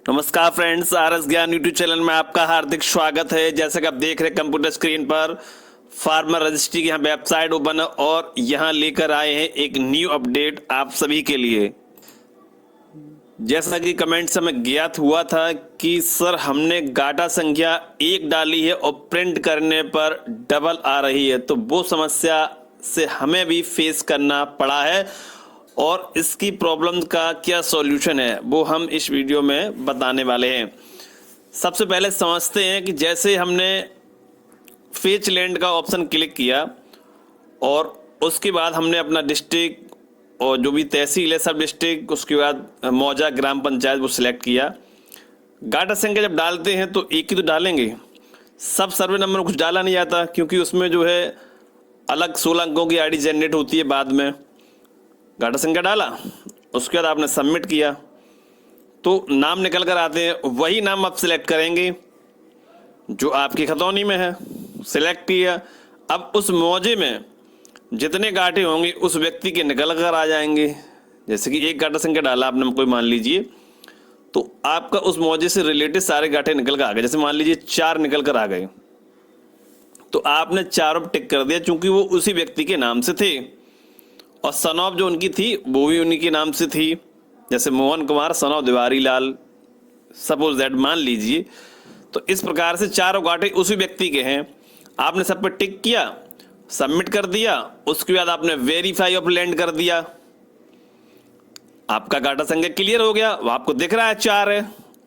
नमस्कार friends, RS ज्ञान YouTube channel में आपका हार्दिक स्वागत है। जैसे कि आप देख रहे हैं कंप्यूटर स्क्रीन पर फार्मर रजिस्ट्री की यहाँ वेबसाइट ओपन है और यहाँ लेकर आए हैं एक न्यू अपडेट आप सभी के लिए। जैसा कि कमेंट से हमें ज्ञात हुआ था कि सर हमने गाटा संख्या 1 डाली है और प्रिंट करने पर डबल आ रही है, तो वो समस्या से हमें भी फेस करना पड़ा है और इसकी प्रॉब्लम का क्या सॉल्यूशन है वो हम इस वीडियो में बताने वाले हैं। सबसे पहले समझते हैं कि जैसे हमने फेच लैंड का ऑप्शन क्लिक किया और उसके बाद हमने अपना डिस्ट्रिक्ट और जो भी तहसील है सब डिस्ट्रिक्ट, उसके बाद मौजा ग्राम पंचायत वो सिलेक्ट किया। गाटा संख्या जब डालते हैं तो एक ही तो डालेंगे, सब सर्वे नंबर कुछ डाला नहीं जाता क्योंकि उसमें जो है अलग 16 अंकों की आईडी जनरेट होती है। बाद में गाटा संख्या डाला, उसके बाद आपने सबमिट किया तो नाम निकल कर आते हैं। वही नाम आप सिलेक्ट करेंगे जो आपकी खतौनी में है, सिलेक्ट किया। अब उस मौजे में जितने गाटे होंगे उस व्यक्ति के निकल कर आ जाएंगे। जैसे कि एक गाटा संख्या डाला आपने, कोई मान लीजिए, तो आपका उस मौजे से रिलेटेड सारे गाटे निकल कर आ गए। जैसे मान लीजिए 4 निकल कर आ गए तो आपने चारों टिक कर दिया चूंकि वो उसी व्यक्ति के नाम से थे और सन ऑफ जो उनकी थी वो भी उन्हीं के नाम से थी। जैसे मोहन कुमार सन ऑफ दिवारी लाल, सपोज दैट मान लीजिए। तो इस प्रकार से चारों गाटे उसी व्यक्ति के हैं। आपने सब पे टिक किया, सबमिट कर दिया, उसके बाद आपने वेरीफाई ऑफ लैंड कर दिया। आपका गाटा संख्या क्लियर हो गया, वो आपको दिख रहा है 4 है।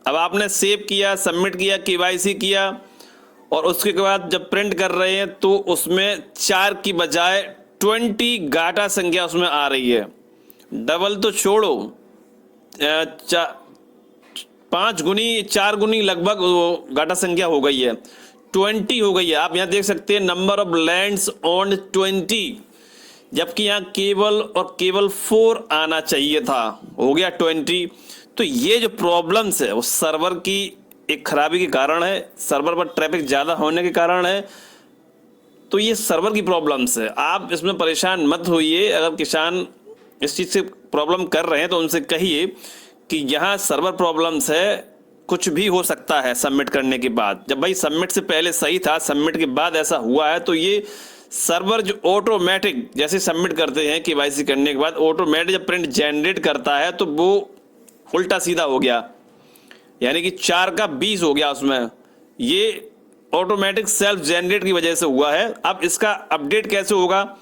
अब आपने सेव किया, सबमिट किया, केवाईसी किया और उसके बाद जब प्रिंट कर रहे हैं तो उसमें 4 की बजाय 20 गाटा संख्या उसमें आ रही है। डबल तो छोड़ो, 5 गुनी 4 गुनी लगभग गाटा संख्या हो गई है, 20 हो गई है। आप यहाँ देख सकते हैं नंबर ऑफ लैंड्स ऑन 20, जबकि यहाँ केवल और केवल 4 आना चाहिए था, हो गया 20। तो ये जो प्रॉब्लम्स है वो सर्वर की एक खराबी के कारण है, सर्वर पर ट्रैफिक ज़्यादा होने के कारण है। तो ये सर्वर की प्रॉब्लम्स है, आप इसमें परेशान मत होइए। अगर किसान इस चीज़ से प्रॉब्लम कर रहे हैं तो उनसे कहिए कि यहाँ सर्वर प्रॉब्लम्स है, कुछ भी हो सकता है सबमिट करने के बाद। जब भाई सबमिट से पहले सही था, सबमिट के बाद ऐसा हुआ है तो ये सर्वर जो ऑटोमेटिक जैसे सबमिट करते हैं केवाईसी करने के बाद ऑटोमेटिक जब प्रिंट जनरेट करता है तो वो उल्टा सीधा हो गया, यानी कि 4 का 20 हो गया उसमें। ये ऑटोमेटिक सेल्फ जनरेट की वजह से हुआ है। अब इसका अपडेट कैसे होगा,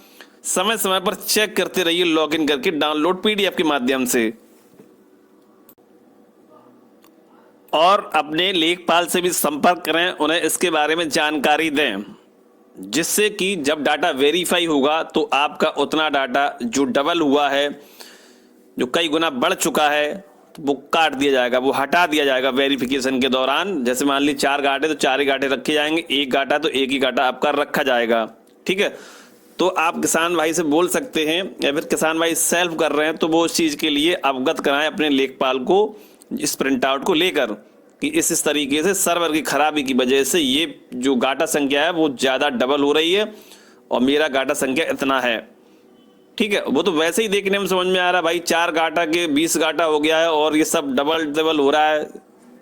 समय समय पर चेक करते रहिए लॉगिन करके डाउनलोड पीडीएफ के माध्यम से, और अपने लेखपाल से भी संपर्क करें, उन्हें इसके बारे में जानकारी दें, जिससे कि जब डाटा वेरीफाई होगा तो आपका उतना डाटा जो डबल हुआ है, जो कई गुना बढ़ चुका है, तो वो काट दिया जाएगा, वो हटा दिया जाएगा वेरिफिकेशन के दौरान। जैसे मान ली 4 गाटे तो 4 ही गाटे रखे जाएंगे, 1 गाटा तो 1 ही गाटा आपका रखा जाएगा। ठीक है, तो आप किसान भाई से बोल सकते हैं या फिर किसान भाई सेल्फ कर रहे हैं तो वो उस चीज़ के लिए अवगत कराएं अपने लेखपाल को, इस प्रिंट आउट को लेकर कि इस तरीके से सर्वर की खराबी की वजह से ये जो गाटा संख्या है वो ज़्यादा डबल हो रही है और मेरा गाटा संख्या इतना है। ठीक है, वो तो वैसे ही देखने में समझ में आ रहा है भाई, 4 गाटा के 20 गाटा हो गया है और ये सब डबल हो रहा है।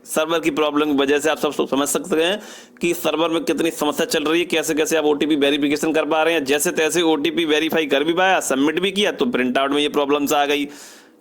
सर्वर की प्रॉब्लम की वजह से आप सब समझ सकते हैं कि सर्वर में कितनी समस्या चल रही है, कैसे कैसे आप ओटीपी वेरिफिकेशन कर पा रहे हैं। जैसे तैसे ओटीपी वेरीफाई कर भी पाया, सबमिट भी किया तो प्रिंट आउट में ये प्रॉब्लम्स आ गई।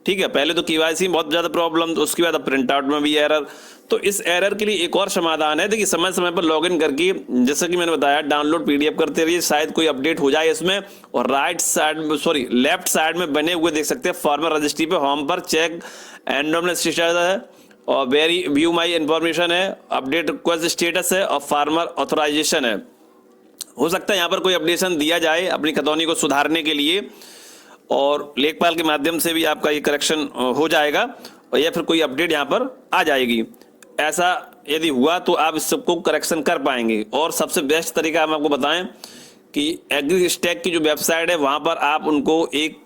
ठीक है, पहले तो केवाईसी में बहुत ज़्यादा प्रॉब्लम, तो उसके बाद अब प्रिंट आउट में भी एरर। तो इस एरर के लिए एक और समाधान है, देखिए समय समय पर लॉगिन करके, जैसे कि मैंने बताया, डाउनलोड पीडीएफ करते रहिए, शायद कोई अपडेट हो जाए इसमें। और लेफ्ट साइड में बने हुए देख सकते हैं फार्मर रजिस्ट्री पे होम पर चेक एंड स्टेटस है और वेरी व्यू माई इंफॉर्मेशन है, अपडेट रिक्वेस्ट स्टेटस है और फार्मर ऑथराइजेशन है। हो सकता है यहाँ पर कोई अपडेशन दिया जाए अपनी खतौनी को सुधारने के लिए और लेखपाल के माध्यम से भी आपका ये करेक्शन हो जाएगा और या फिर कोई अपडेट यहाँ पर आ जाएगी। ऐसा यदि हुआ तो आप इस सबको करेक्शन कर पाएंगे। और सबसे बेस्ट तरीका हम आपको बताएं कि एग्री स्टैक की जो वेबसाइट है वहाँ पर आप उनको एक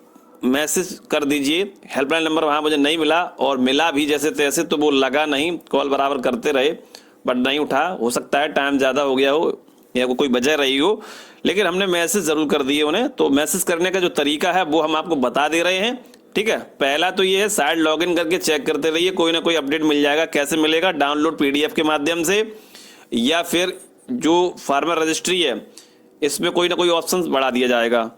मैसेज कर दीजिए। हेल्पलाइन नंबर वहाँ मुझे नहीं मिला और मिला भी जैसे तैसे तो वो लगा नहीं, कॉल बराबर करते रहे बट नहीं उठा। हो सकता है टाइम ज़्यादा हो गया हो या कोई वजह रही हो, लेकिन हमने मैसेज ज़रूर कर दिए उन्हें। तो मैसेज करने का जो तरीका है वो हम आपको बता दे रहे हैं, ठीक है, पहला तो ये है साइट लॉगिन करके चेक करते रहिए, कोई ना कोई अपडेट मिल जाएगा। कैसे मिलेगा? डाउनलोड पीडीएफ के माध्यम से, या फिर जो फार्मर रजिस्ट्री है इसमें कोई ना कोई ऑप्शन बढ़ा दिया जाएगा।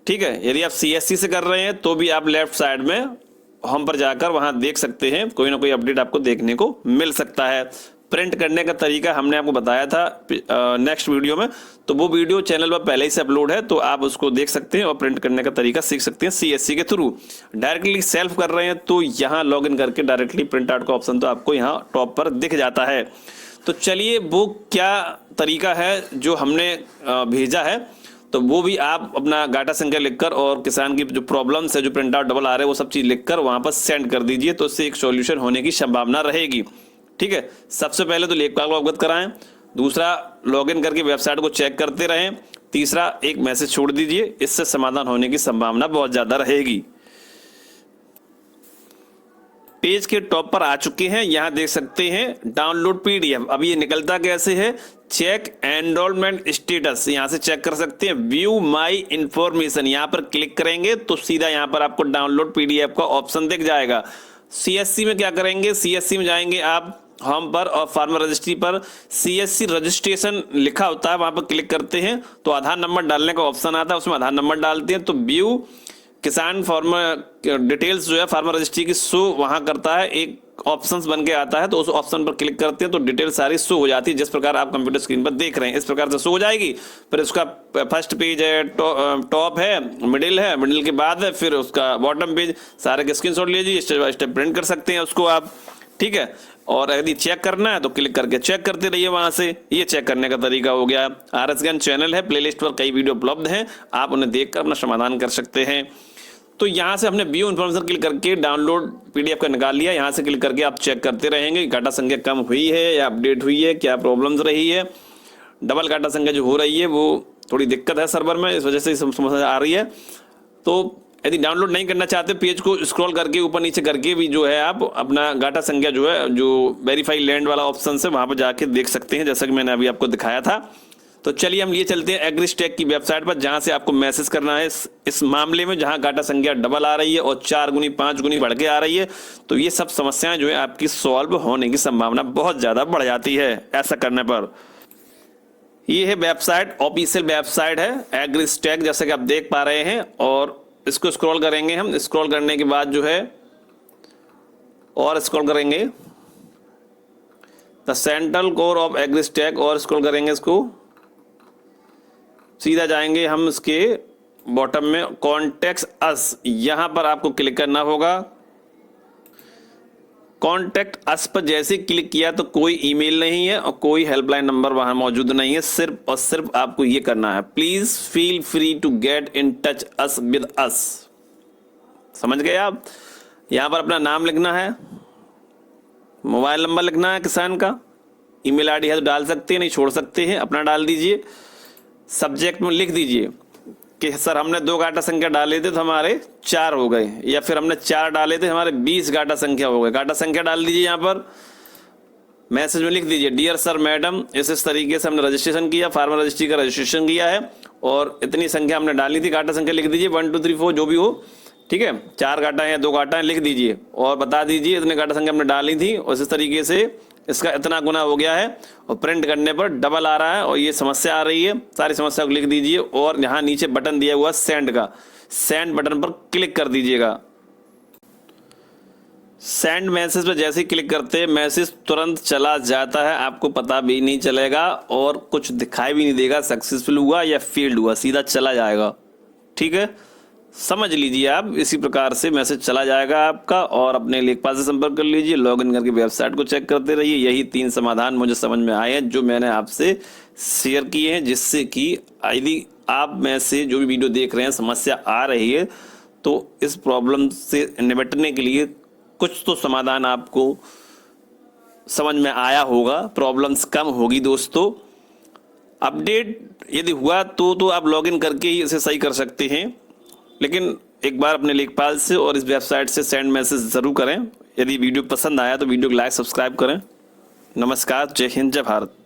ठीक है, यदि आप सीएससी से कर रहे हैं तो भी आप लेफ्ट साइड में होम पर जाकर वहां देख सकते हैं, कोई ना कोई अपडेट आपको देखने को मिल सकता है। प्रिंट करने का तरीका हमने आपको बताया था नेक्स्ट वीडियो में, तो वो वीडियो चैनल पर पहले ही से अपलोड है, तो आप उसको देख सकते हैं और प्रिंट करने का तरीका सीख सकते हैं सीएससी के थ्रू। डायरेक्टली सेल्फ कर रहे हैं तो यहाँ लॉगिन करके डायरेक्टली प्रिंट आउट का ऑप्शन तो आपको यहाँ टॉप पर दिख जाता है। तो चलिए वो क्या तरीका है जो हमने भेजा है, तो वो भी आप अपना गाटा संख्या लिखकर और किसान की जो प्रॉब्लम्स है, जो प्रिंट आउट डबल आ रहे हैं, वो सब चीज़ लिखकर वहाँ पर सेंड कर दीजिए, तो इससे एक सॉल्यूशन होने की संभावना रहेगी। ठीक है, सबसे पहले तो लेखपाल को अवगत कराएं, दूसरा लॉगिन करके वेबसाइट को चेक करते रहें, तीसरा एक मैसेज छोड़ दीजिए, इससे समाधान होने की संभावना बहुत ज़्यादा रहेगी। पेज के टॉप पर आ चुके हैं, यहां देख सकते हैं डाउनलोड पीडीएफ। अब ये निकलता कैसे है? चेक एनरोलमेंट स्टेटस, यहां से चेक कर सकते हैं। व्यू माई इंफॉर्मेशन, यहां पर क्लिक करेंगे तो सीधा यहां पर आपको डाउनलोड पीडीएफ का ऑप्शन दिख जाएगा। सीएससी में क्या करेंगे? सीएससी में जाएंगे आप होम पर और फार्मर रजिस्ट्री पर सीएससी रजिस्ट्रेशन लिखा होता है, वहां पर क्लिक करते हैं तो आधार नंबर डालने का ऑप्शन आता है, उसमें आधार नंबर डालते हैं तो व्यू किसान फार्मर डिटेल्स जो है फार्मर रजिस्ट्री की शो वहां करता है, एक ऑप्शंस बन के आता है, तो उस ऑप्शन पर क्लिक करते हैं तो डिटेल सारी शो हो जाती है, जिस प्रकार आप कंप्यूटर स्क्रीन पर देख रहे हैं इस प्रकार से शो हो जाएगी। फिर उसका फर्स्ट पेज है, टॉप है, मिडिल के बाद है, फिर उसका बॉटम पेज, सारे के स्क्रीनशॉट लीजिए, स्टेप बाय स्टेप प्रिंट कर सकते हैं उसको आप। ठीक है, और यदि चेक करना है तो क्लिक करके चेक करते रहिए वहां से। ये चेक करने का तरीका हो गया। आरएस ज्ञान चैनल है, प्लेलिस्ट पर कई वीडियो उपलब्ध हैं, आप उन्हें देखकर अपना समाधान कर सकते हैं। तो यहाँ से हमने व्यू इन्फॉर्मेशन क्लिक करके डाउनलोड पीडीएफ का निकाल लिया। यहाँ से क्लिक करके आप चेक करते रहेंगे गाटा संख्या कम हुई है या अपडेट हुई है, क्या प्रॉब्लम्स रही है। डबल गाटा संख्या जो हो रही है वो थोड़ी दिक्कत है सर्वर में, इस वजह से समस्या आ रही है। तो यदि डाउनलोड नहीं करना चाहते, पेज को स्क्रॉल करके ऊपर नीचे करके भी जो है आप अपना गाटा संख्या जो है, जो वेरीफाई लैंड वाला ऑप्शन है वहाँ पर जाके देख सकते हैं, जैसा कि मैंने अभी आपको दिखाया था। तो चलिए हम लिए चलते हैं एग्रीस्टेक की वेबसाइट पर, जहां से आपको मैसेज करना है इस मामले में, जहां गाटा संख्या डबल आ रही है और 4 गुनी 5 गुनी बढ़ के आ रही है, तो ये सब समस्याएं जो है आपकी सॉल्व होने की संभावना बहुत ज्यादा बढ़ जाती है ऐसा करने पर। ये है वेबसाइट, ऑफिशियल वेबसाइट है एग्रीस्टेक, जैसे कि आप देख पा रहे हैं। और इसको स्क्रॉल करेंगे हम, स्क्रॉल करने के बाद जो है और स्क्रॉल करेंगे the central core of AgriStack, और स्क्रॉल करेंगे इसको, सीधा जाएंगे हम इसके बॉटम में कॉन्टेक्ट अस, यहां पर आपको क्लिक करना होगा। कॉन्टेक्ट अस पर जैसे क्लिक किया तो कोई ईमेल नहीं है और कोई हेल्पलाइन नंबर वहां मौजूद नहीं है, सिर्फ और सिर्फ आपको ये करना है, please feel free to get in touch us with us. समझ गए आप? यहां पर अपना नाम लिखना है, मोबाइल नंबर लिखना है किसान का, ईमेल आईडी है तो डाल सकते हैं, नहीं छोड़ सकते हैं, अपना डाल दीजिए। सब्जेक्ट में लिख दीजिए कि सर हमने 2 गाटा संख्या डाले थे तो हमारे 4 हो गए, या फिर हमने 4 डाले थे हमारे 20 गाटा संख्या हो गए। गाटा संख्या डाल दीजिए। यहाँ पर मैसेज में लिख दीजिए डियर सर मैडम, इस तरीके से हमने रजिस्ट्रेशन किया, फार्मर रजिस्ट्री का रजिस्ट्रेशन किया है और इतनी संख्या हमने डाली थी। गाटा संख्या लिख दीजिए 1 2 3 4 जो भी हो, ठीक है, 4 गाटा है या 2 गाटा है लिख दीजिए और बता दीजिए इतने गाटा संख्या हमने डाली थी और इस तरीके से इसका इतना गुना हो गया है और प्रिंट करने पर डबल आ रहा है और ये समस्या आ रही है। सारी समस्या को लिख दीजिए और यहाँ नीचे बटन दिया हुआ सेंड का, सेंड बटन पर क्लिक कर दीजिएगा। सेंड मैसेज पर जैसे ही क्लिक करते हैं मैसेज तुरंत चला जाता है, आपको पता भी नहीं चलेगा और कुछ दिखाई भी नहीं देगा सक्सेसफुल हुआ या फेल्ड हुआ, सीधा चला जाएगा। ठीक है, समझ लीजिए आप, इसी प्रकार से मैसेज चला जाएगा आपका। और अपने लेखपाल से संपर्क कर लीजिए, लॉगिन करके वेबसाइट को चेक करते रहिए। यही 3 समाधान मुझे समझ में आए हैं जो मैंने आपसे शेयर किए हैं, जिससे कि यदि आप में से जो भी वीडियो देख रहे हैं समस्या आ रही है तो इस प्रॉब्लम से निपटने के लिए कुछ तो समाधान आपको समझ में आया होगा, प्रॉब्लम्स कम होगी दोस्तों। अपडेट यदि हुआ तो आप लॉगिन करके ही इसे सही कर सकते हैं, लेकिन एक बार अपने लेखपाल से और इस वेबसाइट से सेंड मैसेज जरूर करें। यदि वीडियो पसंद आया तो वीडियो को लाइक सब्सक्राइब करें। नमस्कार, जय हिंद, जय भारत।